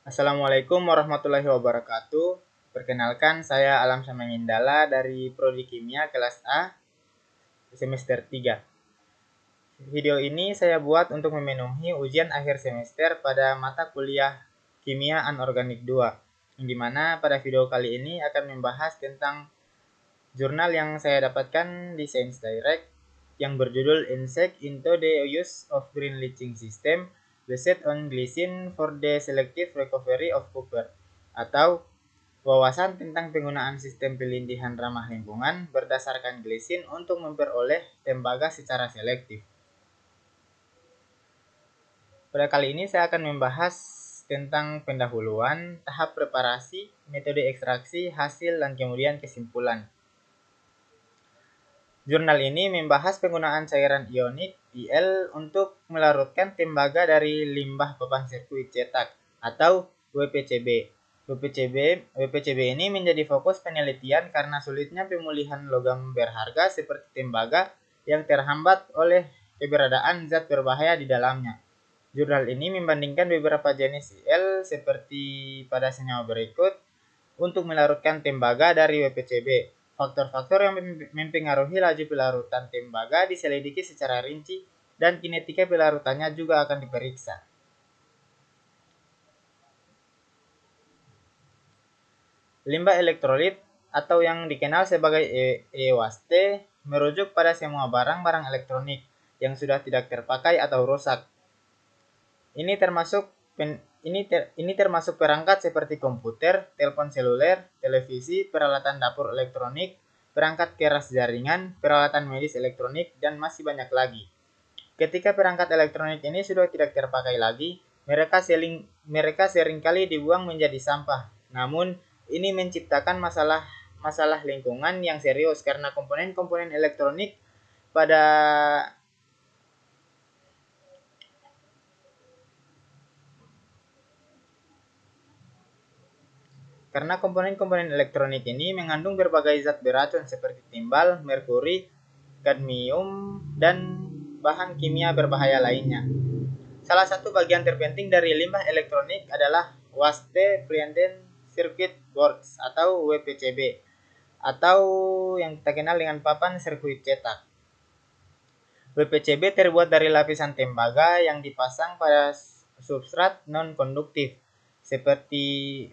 Assalamualaikum warahmatullahi wabarakatuh. Perkenalkan, saya Alam Samangindala dari Prodi Kimia kelas A semester 3. Video ini saya buat untuk memenuhi ujian akhir semester pada mata kuliah Kimia Anorganik 2, yang dimana pada video kali ini akan membahas tentang jurnal yang saya dapatkan di Science Direct yang berjudul Insect into the Use of Green Leaching System Based on Glycine for the Selective Recovery of Copper, atau wawasan tentang penggunaan sistem pelintihan ramah lingkungan berdasarkan glisin untuk memperoleh tembaga secara selektif. Pada kali ini saya akan membahas tentang pendahuluan, tahap preparasi, metode ekstraksi, hasil, dan kemudian kesimpulan. Jurnal ini membahas penggunaan cairan ionik IL untuk melarutkan tembaga dari limbah papan sirkuit cetak atau WPCB. WPCB ini menjadi fokus penelitian karena sulitnya pemulihan logam berharga seperti tembaga yang terhambat oleh keberadaan zat berbahaya di dalamnya. Jurnal ini membandingkan beberapa jenis IL seperti pada senyawa berikut untuk melarutkan tembaga dari WPCB. Faktor-faktor yang mempengaruhi laju pelarutan tembaga diselidiki secara rinci dan kinetika pelarutannya juga akan diperiksa. Limbah elektrolit atau yang dikenal sebagai EWAST merujuk pada semua barang-barang elektronik yang sudah tidak terpakai atau rusak. Ini termasuk perangkat seperti komputer, telepon seluler, televisi, peralatan dapur elektronik, perangkat keras jaringan, peralatan medis elektronik, dan masih banyak lagi. Ketika perangkat elektronik ini sudah tidak terpakai lagi, mereka seringkali dibuang menjadi sampah. Namun, ini menciptakan masalah lingkungan yang serius karena komponen-komponen elektronik pada komponen-komponen elektronik ini mengandung berbagai zat beracun seperti timbal, merkuri, kadmium, dan bahan kimia berbahaya lainnya. Salah satu bagian terpenting dari limbah elektronik adalah Waste Printed Circuit Boards atau WPCB, atau yang kita kenal dengan papan sirkuit cetak. WPCB terbuat dari lapisan tembaga yang dipasang pada substrat non-konduktif seperti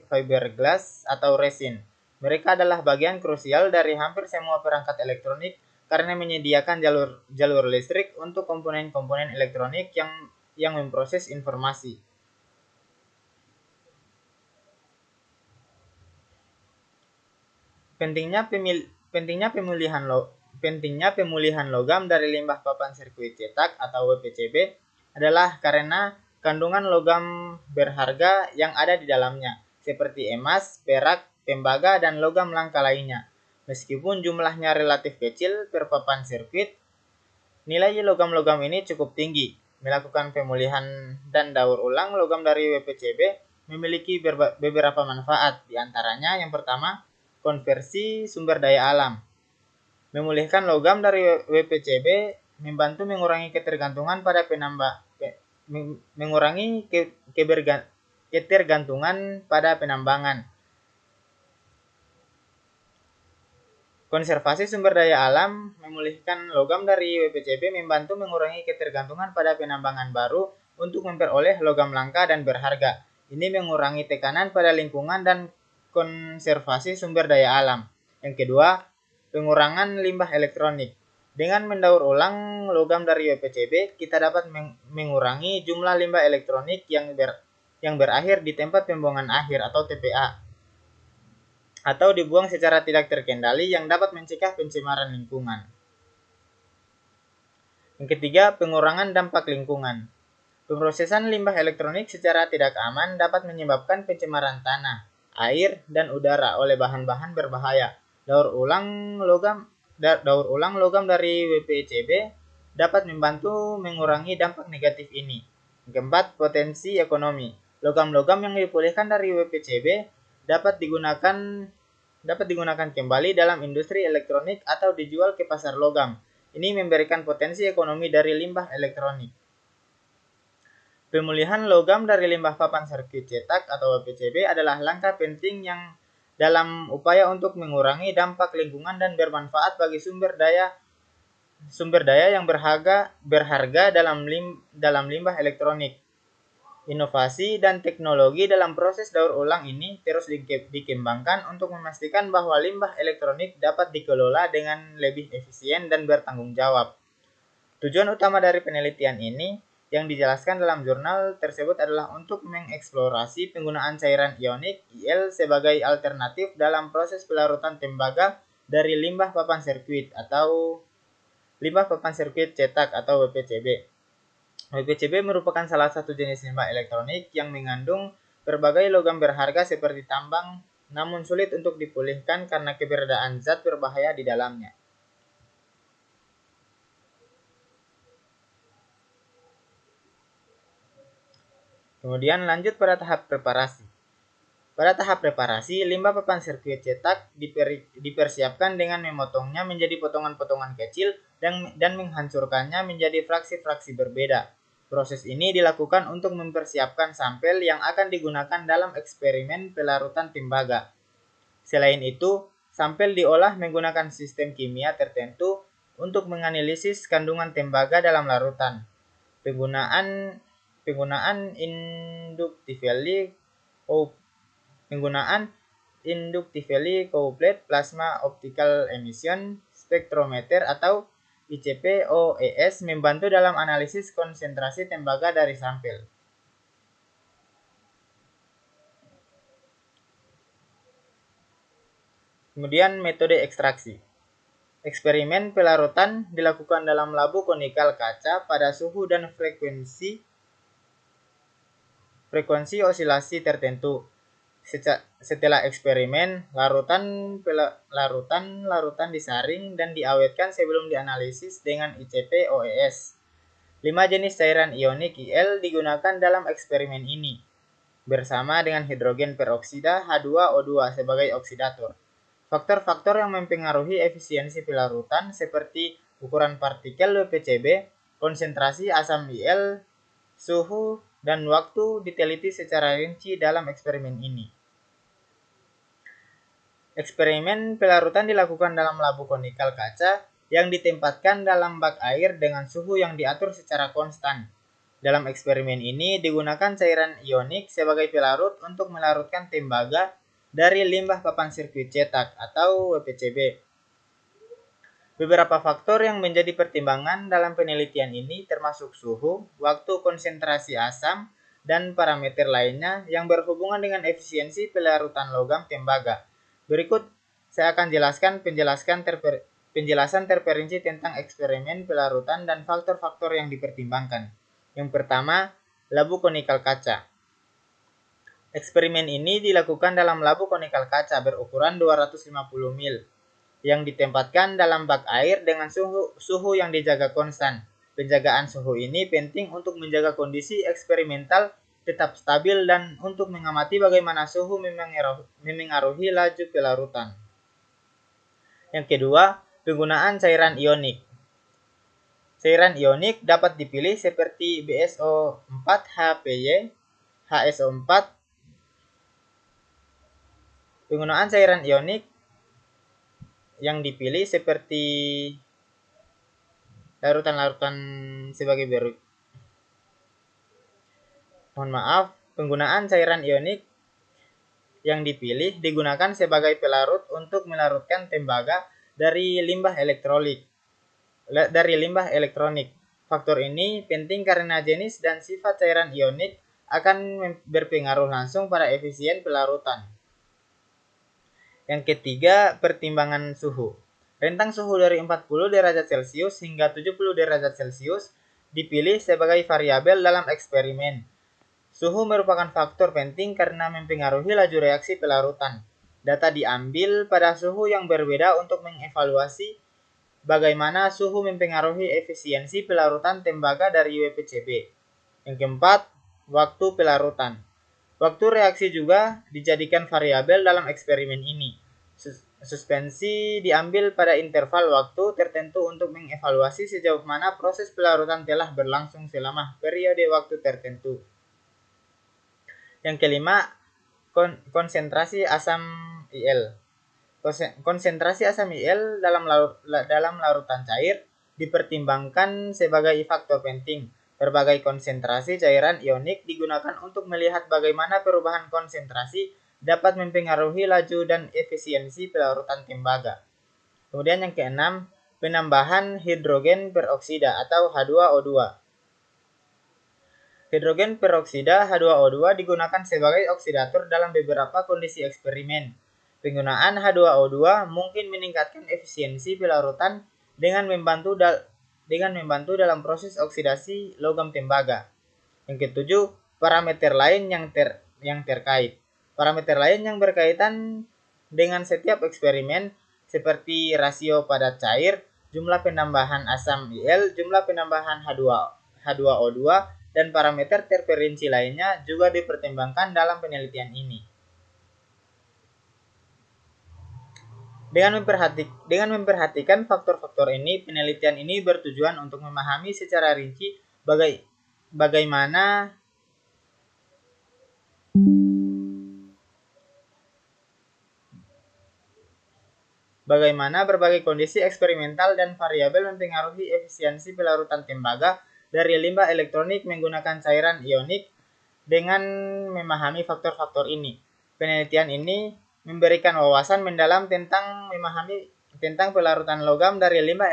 fiberglass atau resin. Mereka adalah bagian krusial dari hampir semua perangkat elektronik karena menyediakan jalur listrik untuk komponen-komponen elektronik yang memproses informasi. Pentingnya pemulihan logam dari limbah papan sirkuit cetak atau WPCB adalah karena kandungan logam berharga yang ada di dalamnya, seperti emas, perak, tembaga, dan logam langka lainnya. Meskipun jumlahnya relatif kecil per papan sirkuit, nilai logam-logam ini cukup tinggi. Melakukan pemulihan dan daur ulang logam dari WPCB memiliki beberapa manfaat, di antaranya yang pertama, konversi sumber daya alam. Memulihkan logam dari WPCB membantu mengurangi ketergantungan pada penambangan. Konservasi sumber daya alam. Memulihkan logam dari WPCB membantu mengurangi ketergantungan pada penambangan baru untuk memperoleh logam langka dan berharga. Ini mengurangi tekanan pada lingkungan dan konservasi sumber daya alam. Yang kedua, pengurangan limbah elektronik. Dengan mendaur ulang logam dari WPCB, kita dapat mengurangi jumlah limbah elektronik yang berakhir di tempat pembuangan akhir atau TPA, atau dibuang secara tidak terkendali yang dapat mencegah pencemaran lingkungan. Yang ketiga, pengurangan dampak lingkungan. Pemrosesan limbah elektronik secara tidak aman dapat menyebabkan pencemaran tanah, air, dan udara oleh bahan-bahan berbahaya. Daur ulang logam dari WPCB dapat membantu mengurangi dampak negatif ini. Yang keempat, potensi ekonomi. Logam-logam yang dipulihkan dari WPCB dapat digunakan kembali dalam industri elektronik atau dijual ke pasar logam. Ini memberikan potensi ekonomi dari limbah elektronik. Pemulihan logam dari limbah papan sirkuit cetak atau WPCB adalah langkah penting yang dalam upaya untuk mengurangi dampak lingkungan dan bermanfaat bagi sumber daya yang berharga dalam limbah elektronik. Inovasi dan teknologi dalam proses daur ulang ini terus dikembangkan untuk memastikan bahwa limbah elektronik dapat dikelola dengan lebih efisien dan bertanggung jawab. Tujuan utama dari penelitian ini yang dijelaskan dalam jurnal tersebut adalah untuk mengeksplorasi penggunaan cairan ionik IL sebagai alternatif dalam proses pelarutan tembaga dari limbah papan sirkuit cetak atau WPCB. WPCB merupakan salah satu jenis limbah elektronik yang mengandung berbagai logam berharga seperti tambang, namun sulit untuk dipulihkan karena keberadaan zat berbahaya di dalamnya. Kemudian lanjut pada tahap preparasi. Pada tahap preparasi, limbah papan sirkuit cetak dipersiapkan dengan memotongnya menjadi potongan-potongan kecil dan menghancurkannya menjadi fraksi-fraksi berbeda. Proses ini dilakukan untuk mempersiapkan sampel yang akan digunakan dalam eksperimen pelarutan tembaga. Selain itu, sampel diolah menggunakan sistem kimia tertentu untuk menganalisis kandungan tembaga dalam larutan. Penggunaan inductively coupled plasma optical emission spectrometer atau ICP-OES membantu dalam analisis konsentrasi tembaga dari sampel. Kemudian metode ekstraksi. Eksperimen pelarutan dilakukan dalam labu konikal kaca pada suhu dan frekuensi osilasi tertentu. Setelah eksperimen, larutan disaring dan diawetkan sebelum dianalisis dengan ICP-OES. 5 jenis cairan ionik IL digunakan dalam eksperimen ini, bersama dengan hidrogen peroksida H2O2 sebagai oksidator. Faktor-faktor yang mempengaruhi efisiensi pelarutan seperti ukuran partikel WPCB, konsentrasi asam IL, suhu, dan waktu diteliti secara rinci dalam eksperimen ini. Eksperimen pelarutan dilakukan dalam labu konikal kaca yang ditempatkan dalam bak air dengan suhu yang diatur secara konstan. Dalam eksperimen ini digunakan cairan ionik sebagai pelarut untuk melarutkan tembaga dari limbah papan sirkuit cetak atau WPCB. Beberapa faktor yang menjadi pertimbangan dalam penelitian ini termasuk suhu, waktu konsentrasi asam, dan parameter lainnya yang berhubungan dengan efisiensi pelarutan logam tembaga. Berikut saya akan jelaskan penjelasan terperinci tentang eksperimen pelarutan dan faktor-faktor yang dipertimbangkan. Yang pertama, labu konikal kaca. Eksperimen ini dilakukan dalam labu konikal kaca berukuran 250 ml yang ditempatkan dalam bak air dengan suhu yang dijaga konstan. Penjagaan suhu ini penting untuk menjaga kondisi eksperimental tetap stabil dan untuk mengamati bagaimana suhu memengaruhi laju pelarutan. Yang kedua, penggunaan cairan ionik. Cairan ionik dapat dipilih seperti BSO4-HPY, HSO4. Penggunaan cairan ionik yang dipilih seperti larutan-larutan sebagai berikut. Penggunaan cairan ionik yang dipilih digunakan sebagai pelarut untuk melarutkan tembaga dari limbah elektronik. Faktor ini penting karena jenis dan sifat cairan ionik akan berpengaruh langsung pada efisien pelarutan. Yang ketiga, pertimbangan suhu. Rentang suhu dari 40 derajat Celcius hingga 70 derajat Celcius dipilih sebagai variabel dalam eksperimen. Suhu merupakan faktor penting karena mempengaruhi laju reaksi pelarutan. Data diambil pada suhu yang berbeda untuk mengevaluasi bagaimana suhu mempengaruhi efisiensi pelarutan tembaga dari WPCB. Yang keempat, waktu pelarutan. Waktu reaksi juga dijadikan variabel dalam eksperimen ini. Suspensi diambil pada interval waktu tertentu untuk mengevaluasi sejauh mana proses pelarutan telah berlangsung selama periode waktu tertentu. Yang kelima, konsentrasi asam IL. Konsentrasi asam IL dalam larutan cair dipertimbangkan sebagai faktor penting. Berbagai konsentrasi cairan ionik digunakan untuk melihat bagaimana perubahan konsentrasi dapat mempengaruhi laju dan efisiensi pelarutan tembaga. Kemudian yang keenam, penambahan hidrogen peroksida atau H2O2. Hidrogen peroksida H2O2 digunakan sebagai oksidator dalam beberapa kondisi eksperimen. Penggunaan H2O2 mungkin meningkatkan efisiensi pelarutan dengan membantu dalam proses oksidasi logam tembaga. Yang ketujuh, parameter lain yang terkait. Parameter lain yang berkaitan dengan setiap eksperimen seperti rasio padat cair, jumlah penambahan asam IL, jumlah penambahan H2O2, dan parameter terperinci lainnya juga dipertimbangkan dalam penelitian ini. Dengan memperhatikan faktor-faktor ini, penelitian ini bertujuan untuk memahami secara rinci bagaimana berbagai kondisi eksperimental dan variabel mempengaruhi efisiensi pelarutan tembaga dari limbah elektronik menggunakan cairan ionik. Dengan memahami faktor-faktor ini, penelitian ini memberikan wawasan mendalam tentang pelarutan logam dari limbah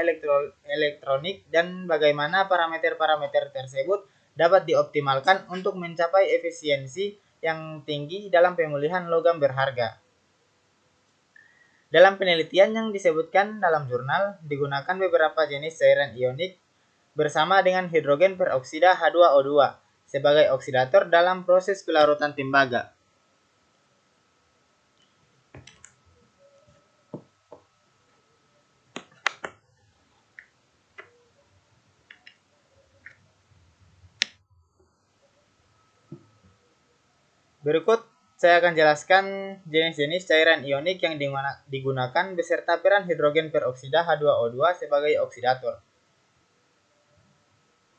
elektronik dan bagaimana parameter-parameter tersebut dapat dioptimalkan untuk mencapai efisiensi yang tinggi dalam pemulihan logam berharga. Dalam penelitian yang disebutkan dalam jurnal, digunakan beberapa jenis cairan ionik bersama dengan hidrogen peroksida H2O2 sebagai oksidator dalam proses pelarutan tembaga. Berikut saya akan jelaskan jenis-jenis cairan ionik yang digunakan beserta peran hidrogen peroksida H2O2 sebagai oksidator.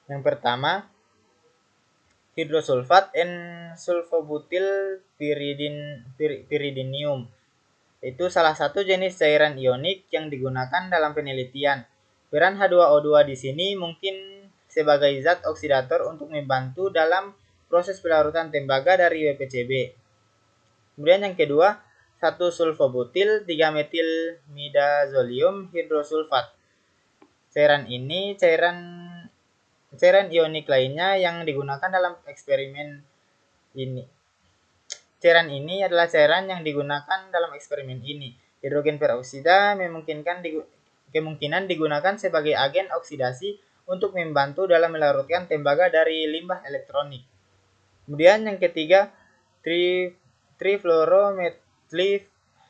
Yang pertama, hidrosulfat N-sulfobutyl piridinium. Itu salah satu jenis cairan ionik yang digunakan dalam penelitian. Peran H2O2 di sini mungkin sebagai zat oksidator untuk membantu dalam proses pelarutan tembaga dari WPCB. Kemudian yang kedua, 1-sulfobutyl 3-metil-midazolium hidrosulfat. Cairan ini cairan ionik lainnya yang digunakan dalam eksperimen ini. Cairan ini adalah cairan yang digunakan dalam eksperimen ini. Hidrogen peroksida kemungkinan digunakan sebagai agen oksidasi untuk membantu dalam melarutkan tembaga dari limbah elektronik. Kemudian yang ketiga,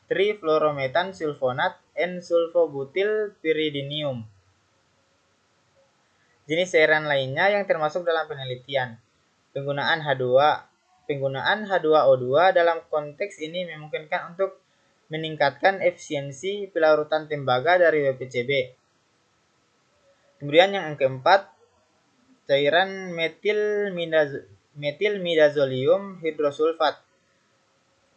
trifluorometan sulfonat N-sulfobutyl piridinium. Jenis cairan lainnya yang termasuk dalam penelitian. Penggunaan H2O2 dalam konteks ini memungkinkan untuk meningkatkan efisiensi pelarutan tembaga dari WPCB. Kemudian yang keempat, cairan metilmidazolium hidrosulfat.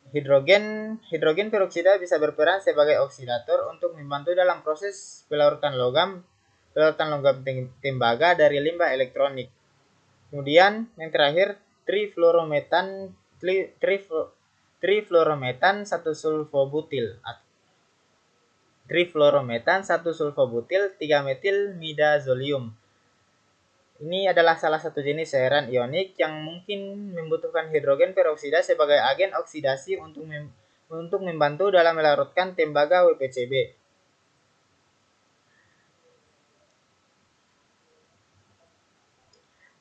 Hidrogen peroksida bisa berperan sebagai oksidator untuk membantu dalam proses pelarutan logam tembaga dari limbah elektronik. Kemudian yang terakhir, trifluorometan 1-sulfobutyl 3-metil-midazolium. Ini adalah salah satu jenis cairan ionik yang mungkin membutuhkan hidrogen peroksida sebagai agen oksidasi untuk membantu dalam melarutkan tembaga WPCB.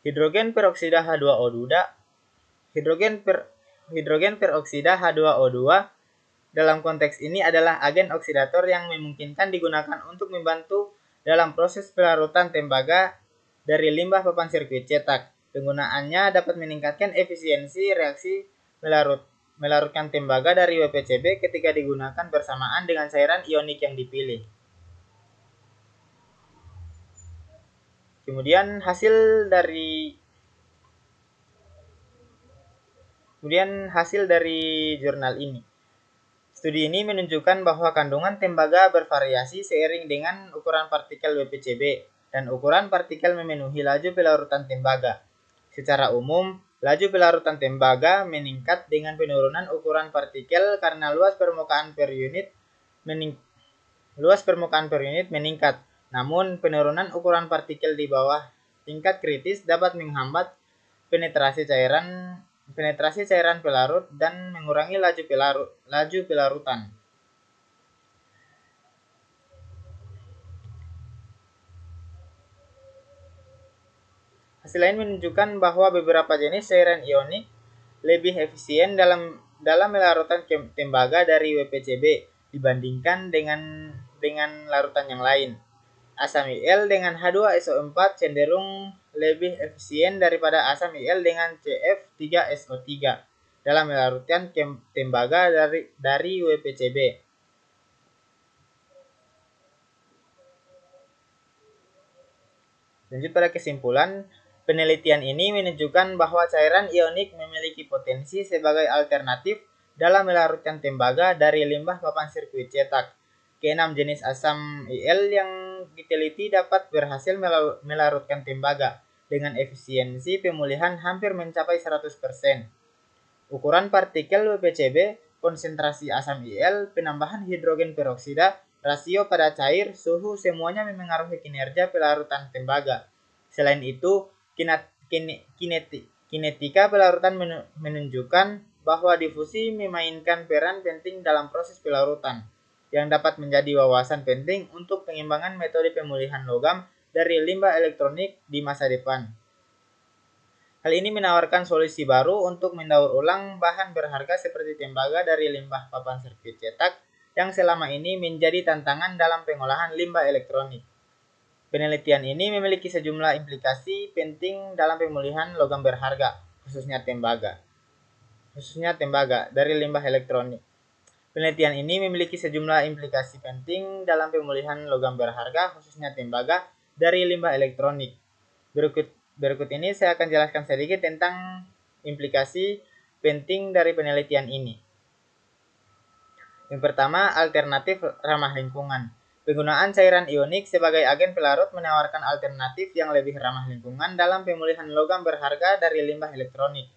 Hidrogen peroksida H2O2 dalam konteks ini adalah agen oksidator yang memungkinkan digunakan untuk membantu dalam proses pelarutan tembaga dari limbah papan sirkuit cetak. Penggunaannya dapat meningkatkan efisiensi reaksi melarutkan tembaga dari WPCB ketika digunakan bersamaan dengan cairan ionik yang dipilih. Kemudian hasil dari jurnal ini. Studi ini menunjukkan bahwa kandungan tembaga bervariasi seiring dengan ukuran partikel WPCB dan ukuran partikel memenuhi laju pelarutan tembaga. Secara umum, laju pelarutan tembaga meningkat dengan penurunan ukuran partikel karena luas permukaan per unit meningkat. Namun, penurunan ukuran partikel di bawah tingkat kritis dapat menghambat penetrasi cairan pelarut dan mengurangi laju pelarutan. Hasil lain menunjukkan bahwa beberapa jenis cairan ionik lebih efisien dalam melarutkan tembaga dari WPCB dibandingkan dengan larutan yang lain. Asam Il dengan H2SO4 cenderung lebih efisien daripada asam Il dengan CF3SO3 dalam melarutkan tembaga dari WPCB. Lanjut pada kesimpulan, penelitian ini menunjukkan bahwa cairan ionik memiliki potensi sebagai alternatif dalam melarutkan tembaga dari limbah papan sirkuit cetak. Keenam jenis asam Il yang diteliti dapat berhasil melarutkan tembaga dengan efisiensi pemulihan hampir mencapai 100%. Ukuran partikel WPCB, konsentrasi asam Il, penambahan hidrogen peroksida, rasio pada cair, suhu semuanya memengaruhi kinerja pelarutan tembaga. Selain itu, kinetika pelarutan menunjukkan bahwa difusi memainkan peran penting dalam proses pelarutan, yang dapat menjadi wawasan penting untuk pengembangan metode pemulihan logam dari limbah elektronik di masa depan. Hal ini menawarkan solusi baru untuk mendaur ulang bahan berharga seperti tembaga dari limbah papan sirkuit cetak yang selama ini menjadi tantangan dalam pengolahan limbah elektronik. Penelitian ini memiliki sejumlah implikasi penting dalam pemulihan logam berharga, khususnya tembaga dari limbah elektronik. Penelitian ini memiliki sejumlah implikasi penting dalam pemulihan logam berharga, khususnya tembaga dari limbah elektronik. Berikut ini saya akan jelaskan sedikit tentang implikasi penting dari penelitian ini. Yang pertama, alternatif ramah lingkungan. Penggunaan cairan ionik sebagai agen pelarut menawarkan alternatif yang lebih ramah lingkungan dalam pemulihan logam berharga dari limbah elektronik.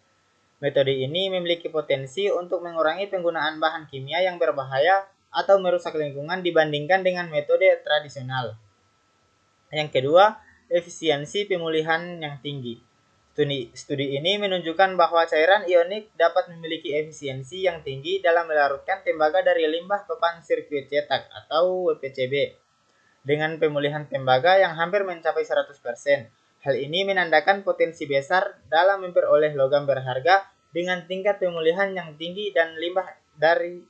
Metode ini memiliki potensi untuk mengurangi penggunaan bahan kimia yang berbahaya atau merusak lingkungan dibandingkan dengan metode tradisional. Yang kedua, efisiensi pemulihan yang tinggi. Studi ini menunjukkan bahwa cairan ionik dapat memiliki efisiensi yang tinggi dalam melarutkan tembaga dari limbah papan sirkuit cetak atau WPCB dengan pemulihan tembaga yang hampir mencapai 100%. Hal ini menandakan potensi besar dalam memperoleh logam berharga dengan tingkat pemulihan yang tinggi dan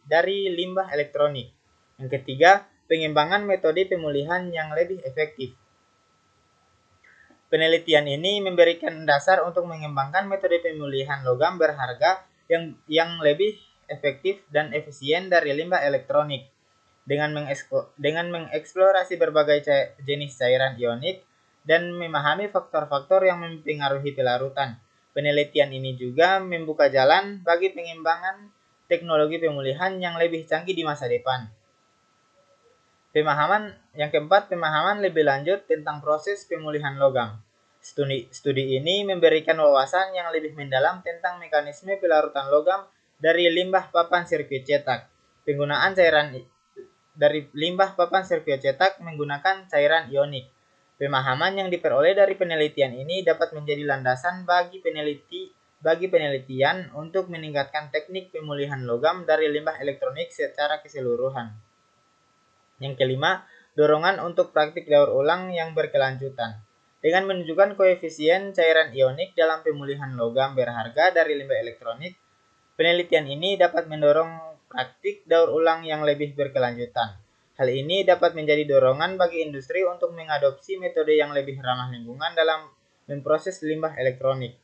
dari limbah elektronik. Yang ketiga, pengembangan metode pemulihan yang lebih efektif. Penelitian ini memberikan dasar untuk mengembangkan metode pemulihan logam berharga yang lebih efektif dan efisien dari limbah elektronik. Dengan mengeksplorasi berbagai jenis cairan ionik dan memahami faktor-faktor yang mempengaruhi pelarutan, penelitian ini juga membuka jalan bagi pengembangan teknologi pemulihan yang lebih canggih di masa depan. Yang keempat, pemahaman lebih lanjut tentang proses pemulihan logam. Studi ini memberikan wawasan yang lebih mendalam tentang mekanisme pelarutan logam dari limbah papan sirkuit cetak. Penggunaan cairan dari limbah papan sirkuit cetak menggunakan cairan ionik. Pemahaman yang diperoleh dari penelitian ini dapat menjadi landasan bagi penelitian untuk meningkatkan teknik pemulihan logam dari limbah elektronik secara keseluruhan. Yang kelima, dorongan untuk praktik daur ulang yang berkelanjutan. Dengan menunjukkan koefisien cairan ionik dalam pemulihan logam berharga dari limbah elektronik, penelitian ini dapat mendorong praktik daur ulang yang lebih berkelanjutan. Hal ini dapat menjadi dorongan bagi industri untuk mengadopsi metode yang lebih ramah lingkungan dalam memproses limbah elektronik.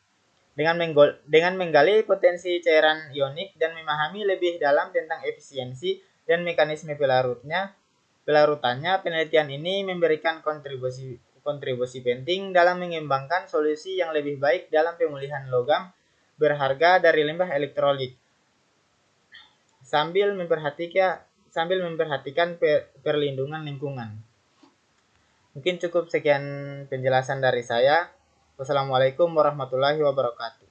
Dengan menggali potensi cairan ionik dan memahami lebih dalam tentang efisiensi dan mekanisme pelarutannya, penelitian ini memberikan kontribusi penting dalam mengembangkan solusi yang lebih baik dalam pemulihan logam berharga dari limbah elektrolit sambil memperhatikan perlindungan lingkungan. Mungkin cukup sekian penjelasan dari saya. Wassalamualaikum warahmatullahi wabarakatuh.